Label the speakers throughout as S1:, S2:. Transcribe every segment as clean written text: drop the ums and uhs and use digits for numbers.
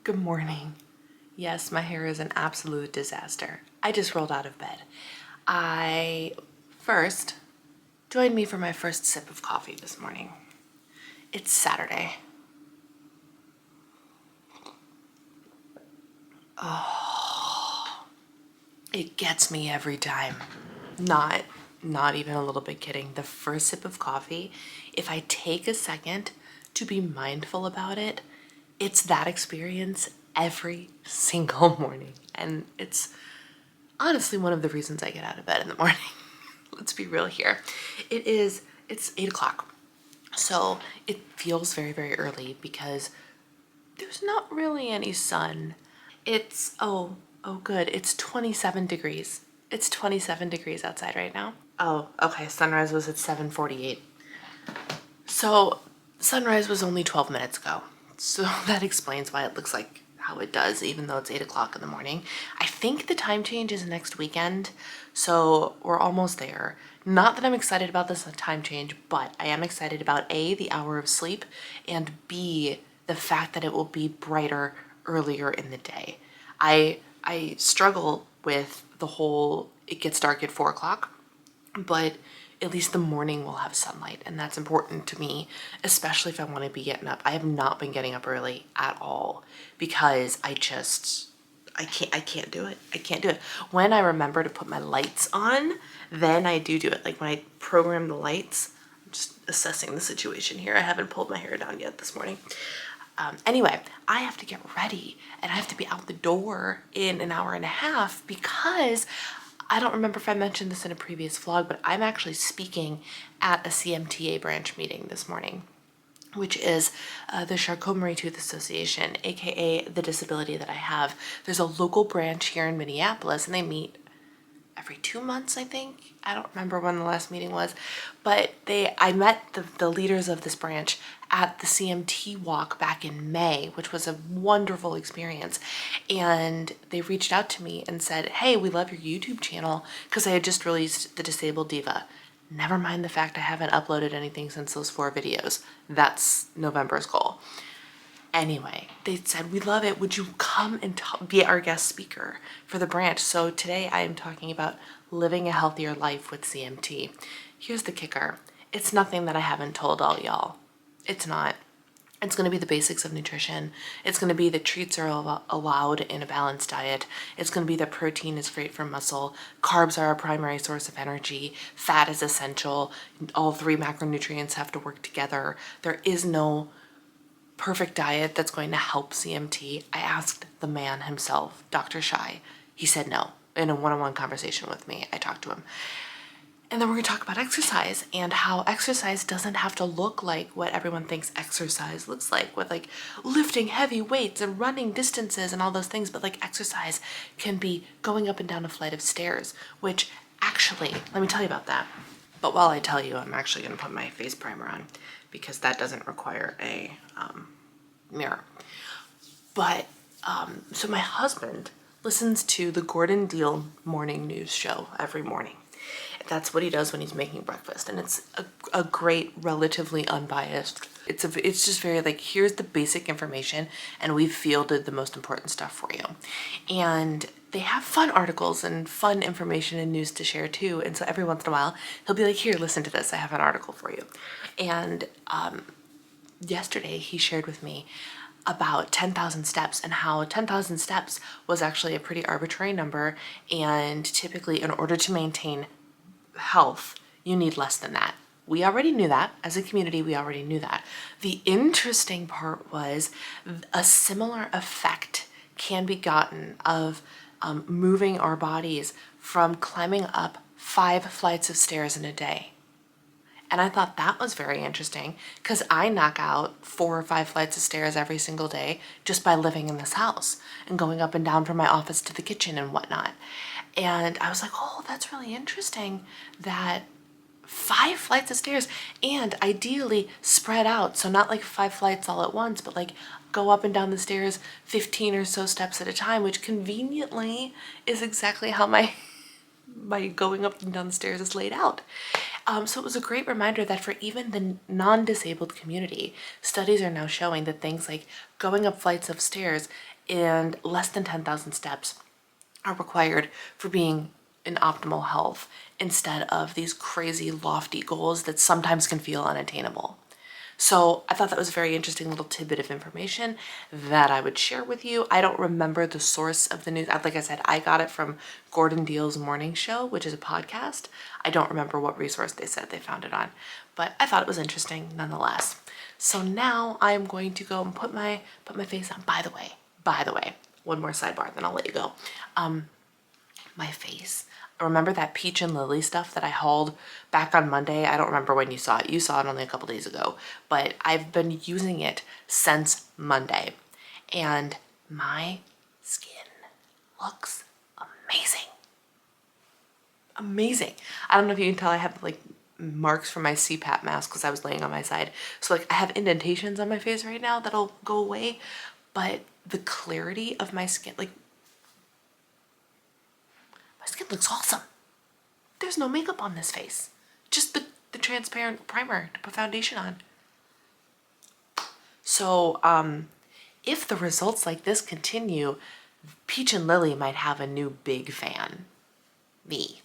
S1: Good morning. Yes, my hair is an absolute disaster. I just rolled out of bed. First, join me for my first sip of coffee this morning. It's Saturday. Oh, it gets me every time. Not even a little bit kidding. The first sip of coffee, if I take a second to be mindful about it, it's that experience every single morning. And it's honestly one of the reasons I get out of bed in the morning. Let's be real here. It's 8 o'clock. So it feels very, very early because there's not really any sun. Oh good, it's 27 degrees. It's 27 degrees outside right now. Oh, okay, sunrise was at 7:48. So sunrise was only 12 minutes ago. So that explains why it looks like how it does, even though it's 8 o'clock in the morning. I think the time change is next weekend, so we're almost there. Not that I'm excited about this time change, but I am excited about A, the hour of sleep, and B, the fact that it will be brighter earlier in the day. I struggle with the whole, it gets dark at 4 o'clock, but at least the morning will have sunlight, and that's important to me, especially if I want to be getting up. I have not been getting up early at all because I can't do it. I can't do it. When I remember to put my lights on, then I do it. Like when I program the lights, I'm just assessing the situation here. I haven't pulled my hair down yet this morning. Anyway, I have to get ready and I have to be out the door in an hour and a half because I don't remember if I mentioned this in a previous vlog, but I'm actually speaking at a CMTA branch meeting this morning, which is the Charcot-Marie-Tooth Association, aka the disability that I have. There's a local branch here in Minneapolis and they meet every 2 months, I think. I don't remember when the last meeting was, but I met the leaders of this branch at the CMT walk back in May, which was a wonderful experience. And they reached out to me and said, hey, we love your YouTube channel, because I had just released the Disabled Diva. Never mind the fact I haven't uploaded anything since those 4 videos. That's November's goal. Anyway, they said, we love it. Would you come and be our guest speaker for the branch? So today I am talking about living a healthier life with CMT. Here's the kicker. It's nothing that I haven't told all y'all. It's not. It's going to be the basics of nutrition. It's going to be that treats are allowed in a balanced diet. It's going to be that protein is great for muscle. Carbs are a primary source of energy. Fat is essential. All 3 macronutrients have to work together. There is no perfect diet that's going to help CMT. I asked the man himself, Dr. Shai. He said no. In a one-on-one conversation with me, I talked to him. And then we're going to talk about exercise and how exercise doesn't have to look like what everyone thinks exercise looks like, with like lifting heavy weights and running distances and all those things. But like exercise can be going up and down a flight of stairs, which actually, let me tell you about that. But while I tell you, I'm actually going to put my face primer on because that doesn't require a mirror. But so my husband listens to the Gordon Deal morning news show every morning. That's what he does when he's making breakfast, and it's a great, relatively unbiased. It's just very like, here's the basic information, and we've fielded the most important stuff for you. And they have fun articles and fun information and news to share too. And so every once in a while, he'll be like, here, listen to this. I have an article for you. And yesterday he shared with me about 10,000 steps and how 10,000 steps was actually a pretty arbitrary number. And typically in order to maintain health, you need less than that. We already knew that. As a community, we already knew that. The interesting part was a similar effect can be gotten of moving our bodies from climbing up 5 flights of stairs in a day. And I thought that was very interesting because I knock out 4 or 5 flights of stairs every single day just by living in this house and going up and down from my office to the kitchen and whatnot. And I was like, oh, that's really interesting that 5 flights of stairs, and ideally spread out. So not like 5 flights all at once, but like go up and down the stairs 15 or so steps at a time, which conveniently is exactly how my going up and down the stairs is laid out. So it was a great reminder that for even the non-disabled community, studies are now showing that things like going up flights of stairs and less than 10,000 steps are required for being in optimal health instead of these crazy lofty goals that sometimes can feel unattainable. So I thought that was a very interesting little tidbit of information that I would share with you. I don't remember the source of the news. Like I said, I got it from Gordon Deal's Morning Show, which is a podcast. I don't remember what resource they said they found it on, but I thought it was interesting nonetheless. So now I'm going to go and put my face on. By the way, one more sidebar, then I'll let you go. My face. Remember that peach and lily stuff that I hauled back on Monday? I don't remember when you saw it. You saw it only a couple days ago, but I've been using it since Monday and my skin looks amazing. Amazing. I don't know if you can tell I have like marks from my CPAP mask because I was laying on my side. So like I have indentations on my face right now that'll go away, but the clarity of my skin, like my skin looks awesome. There's no makeup on this face. Just the transparent primer to put foundation on. So if the results like this continue, Peach and Lily might have a new big fan. Me.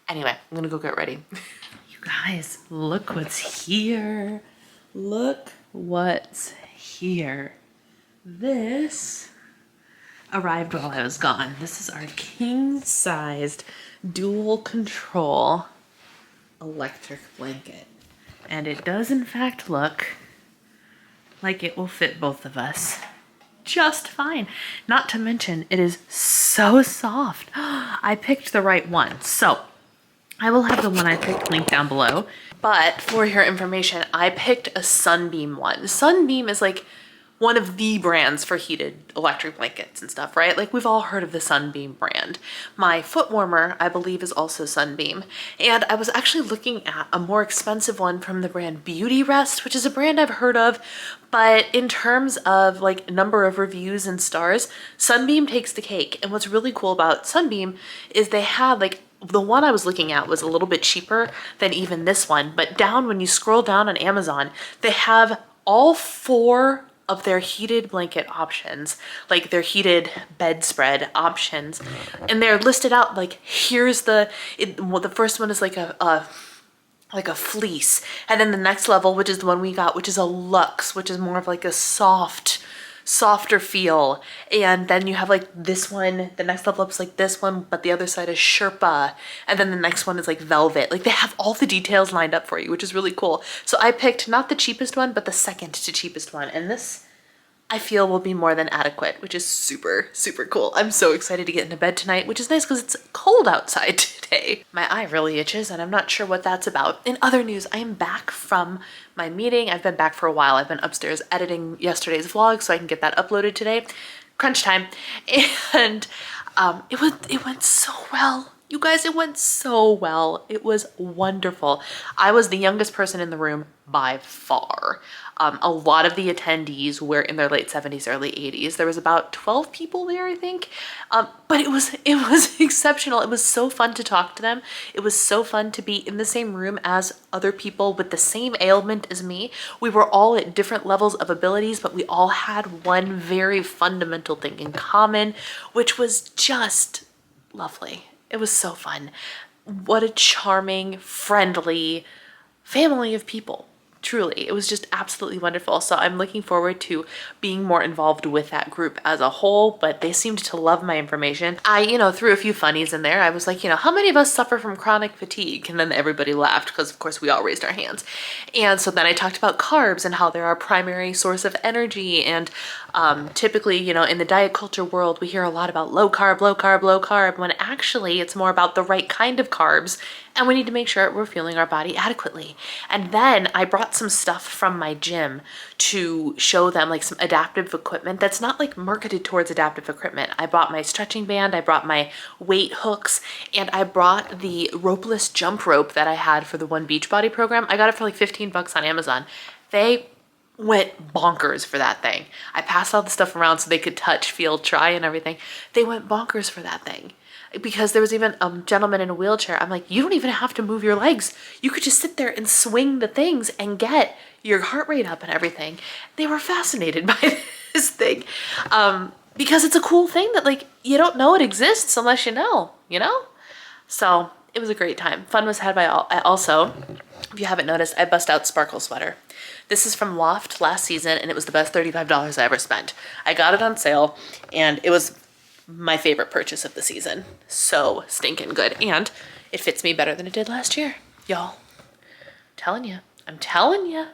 S1: Anyway, I'm gonna go get ready. You guys, look what's here. Look what's here. This arrived while I was gone. This is our king-sized dual control electric blanket. And it does in fact look like it will fit both of us just fine. Not to mention, it is so soft. I picked the right one. So I will have the one I picked linked down below. But for your information, I picked a Sunbeam one. Sunbeam is like one of the brands for heated electric blankets and stuff, right? Like we've all heard of the Sunbeam brand. My foot warmer, I believe, is also Sunbeam. And I was actually looking at a more expensive one from the brand Beauty Rest, which is a brand I've heard of. But in terms of like number of reviews and stars, Sunbeam takes the cake. And what's really cool about Sunbeam is they have like, the one I was looking at was a little bit cheaper than even this one. But down, when you scroll down on Amazon, they have all 4 of their heated blanket options, like their heated bedspread options, and they're listed out like here's the first one is like a fleece, and then the next level, which is the one we got, which is a luxe, which is more of like a softer feel, and then you have like this one, the next level up is like this one, but the other side is Sherpa, and then the next one is like velvet. Like they have all the details lined up for you, which is really cool. So I picked not the cheapest one, but the second to cheapest one, and this I feel will be more than adequate, which is super, super cool. I'm so excited to get into bed tonight, which is nice because it's cold outside today. My eye really itches and I'm not sure what that's about. In other news, I am back from my meeting. I've been back for a while. I've been upstairs editing yesterday's vlog so I can get that uploaded today. Crunch time. And it went so well. You guys, it went so well. It was wonderful. I was the youngest person in the room by far. A lot of the attendees were in their late 70s, early 80s. There was about 12 people there, I think. But it was exceptional. It was so fun to talk to them. It was so fun to be in the same room as other people with the same ailment as me. We were all at different levels of abilities, but we all had one very fundamental thing in common, which was just lovely. It was so fun. What a charming, friendly family of people. Truly, it was just absolutely wonderful. So I'm looking forward to being more involved with that group as a whole, but they seemed to love my information. I, threw a few funnies in there. I was like, how many of us suffer from chronic fatigue? And then everybody laughed because of course we all raised our hands. And so then I talked about carbs and how they're our primary source of energy. And typically, in the diet culture world, we hear a lot about low carb, low carb, low carb, when actually it's more about the right kind of carbs. And we need to make sure we're fueling our body adequately. And then I brought some stuff from my gym to show them, like some adaptive equipment that's not like marketed towards adaptive equipment. I brought my stretching band, I brought my weight hooks, and I brought the ropeless jump rope that I had for the One Beachbody program. I got it for like 15 bucks on Amazon. They went bonkers for that thing. I passed all the stuff around so they could touch, feel, try and everything. They went bonkers for that thing. Because there was even a gentleman in a wheelchair. I'm like, you don't even have to move your legs. You could just sit there and swing the things and get your heart rate up and everything. They were fascinated by this thing. because it's a cool thing that like you don't know it exists unless you know, you know? So it was a great time. Fun was had by all. Also, if you haven't noticed, I bust out Sparkle Sweater. This is from Loft last season, and it was the best $35 I ever spent. I got it on sale, and it was my favorite purchase of the season. So stinking good, and it fits me better than it did last year. Y'all, I'm telling you,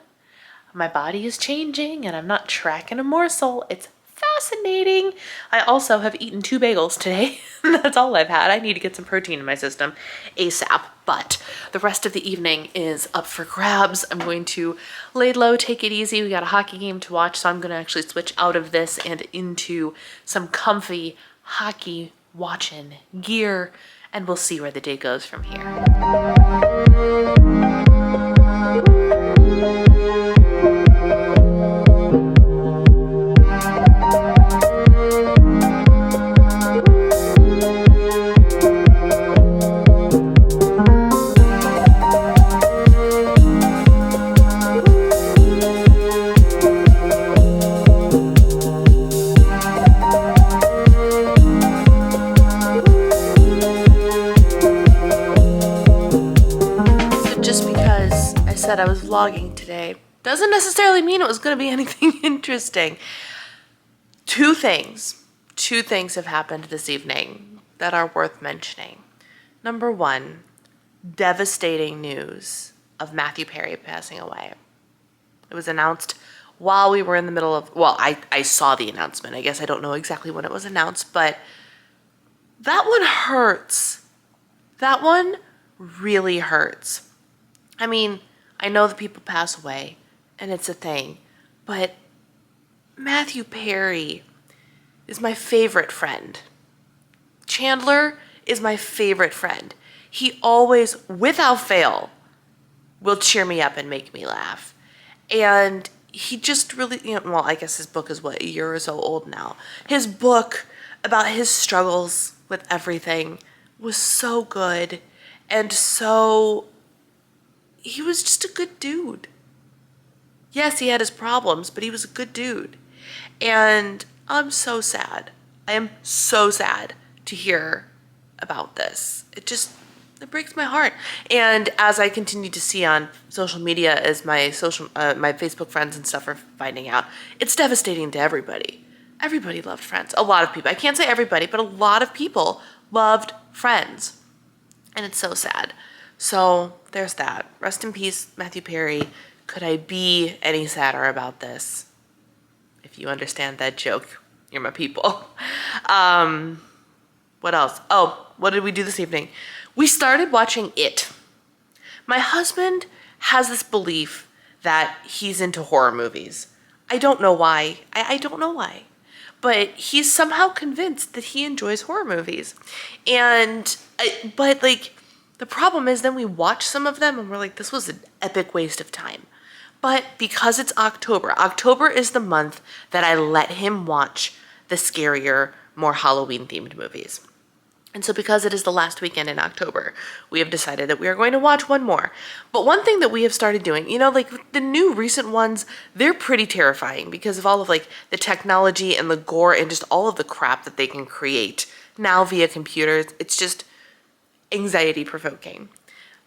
S1: my body is changing, and I'm not tracking a morsel. It's fascinating. I also have eaten 2 bagels today. That's all I've had. I need to get some protein in my system ASAP, but the rest of the evening is up for grabs. I'm going to lay low, take it easy. We got a hockey game to watch, so I'm going to actually switch out of this and into some comfy hockey watching gear, and we'll see where the day goes from here. I was vlogging today doesn't necessarily mean it was going to be anything interesting. Two things have happened this evening that are worth mentioning. Number one, devastating news of Matthew Perry passing away. It was announced while we were in the middle of, well, I saw the announcement. I guess I don't know exactly when it was announced, but that one hurts. That one really hurts. I mean, I know that people pass away, and it's a thing, but Matthew Perry is my favorite friend. Chandler is my favorite friend. He always, without fail, will cheer me up and make me laugh. And he just really, well, I guess his book is what, a year or so old now. His book about his struggles with everything was so good, and so he was just a good dude. Yes, he had his problems, but he was a good dude. And I'm so sad. I am so sad to hear about this. It breaks my heart. And as I continue to see on social media, as my Facebook friends and stuff are finding out, it's devastating to everybody. Everybody loved Friends. A lot of people. I can't say everybody, but a lot of people loved Friends. And it's so sad. So there's that. Rest in peace, Matthew Perry. Could I be any sadder about this? If you understand that joke, you're my people. What else? Oh, what did we do this evening? We started watching It. My husband has this belief that he's into horror movies. I don't know why. I don't know why. But he's somehow convinced that he enjoys horror movies. But the problem is then we watch some of them and we're like, this was an epic waste of time. But because it's October is the month that I let him watch the scarier, more Halloween-themed movies. And so because it is the last weekend in October, we have decided that we are going to watch one more. But one thing that we have started doing, the new recent ones, they're pretty terrifying because of all of the technology and the gore and just all of the crap that they can create now via computers. It's just anxiety provoking.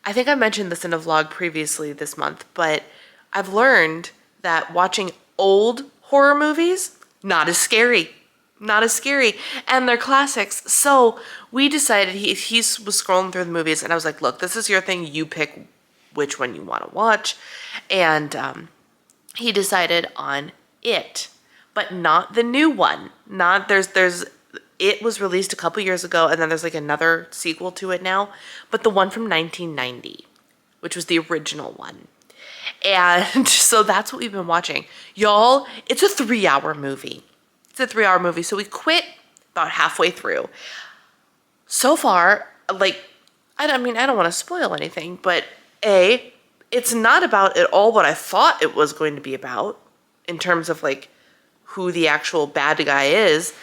S1: I think I mentioned this in a vlog previously this month, but I've learned that watching old horror movies, not as scary, and they're classics. So we decided, he was scrolling through the movies and I was like, look, this is your thing, you pick which one you want to watch. And he decided on It, but not the new one. It was released a couple years ago, and then there's another sequel to it now, but the one from 1990, which was the original one. And so that's what we've been watching. Y'all, it's a 3-hour movie. So we quit about halfway through. So far, I don't want to spoil anything, but it's not about at all what I thought it was going to be about in terms of who the actual bad guy is.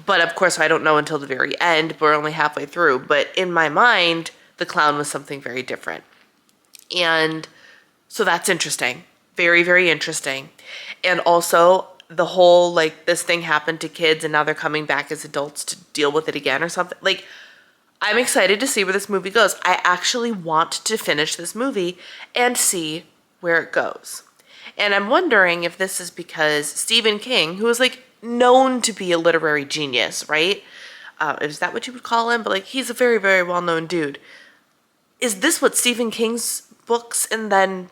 S1: But of course, I don't know until the very end. We're only halfway through. But in my mind, the clown was something very different. And so that's interesting. Very, very interesting. And also, the whole, like, this thing happened to kids and now they're coming back as adults to deal with it again or something. Like, I'm excited to see where this movie goes. I actually want to finish this movie and see where it goes. And I'm wondering if this is because Stephen King, who is, like, known to be a literary genius, right? Is that what you would call him? But, like, he's a very, very well-known dude. Is this what Stephen King's books and then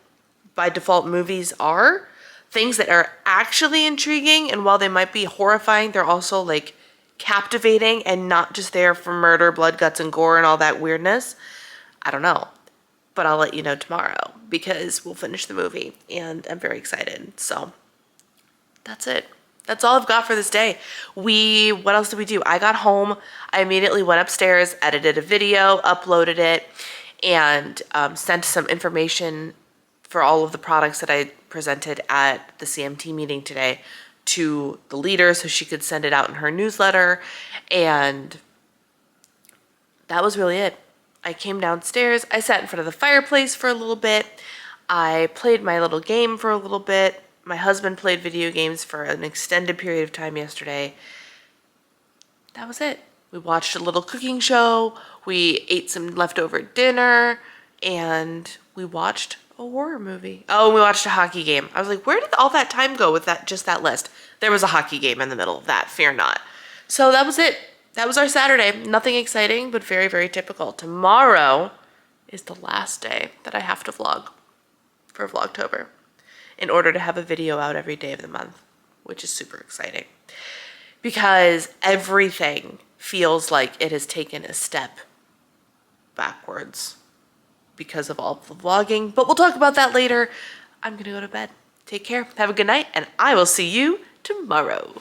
S1: by default movies are? Things that are actually intriguing, and while they might be horrifying, they're also, like, captivating and not just there for murder, blood, guts, and gore and all that weirdness. I don't know. But I'll let you know tomorrow because we'll finish the movie and I'm very excited. So that's it. That's all I've got for this day. What else did we do? I got home. I immediately went upstairs, edited a video, uploaded it, and sent some information for all of the products that I presented at the CMT meeting today to the leader so she could send it out in her newsletter. And that was really it. I came downstairs, I sat in front of the fireplace for a little bit, I played my little game for a little bit, my husband played video games for an extended period of time yesterday. That was it. We watched a little cooking show, we ate some leftover dinner, and we watched a horror movie. Oh, and we watched a hockey game. I was like, where did all that time go with just that list? There was a hockey game in the middle of that, fear not. So that was it. That was our Saturday. Nothing exciting, but very, very typical. Tomorrow is the last day that I have to vlog for Vlogtober in order to have a video out every day of the month, which is super exciting because everything feels like it has taken a step backwards because of all the vlogging, but we'll talk about that later. I'm gonna go to bed. Take care, have a good night, and I will see you tomorrow.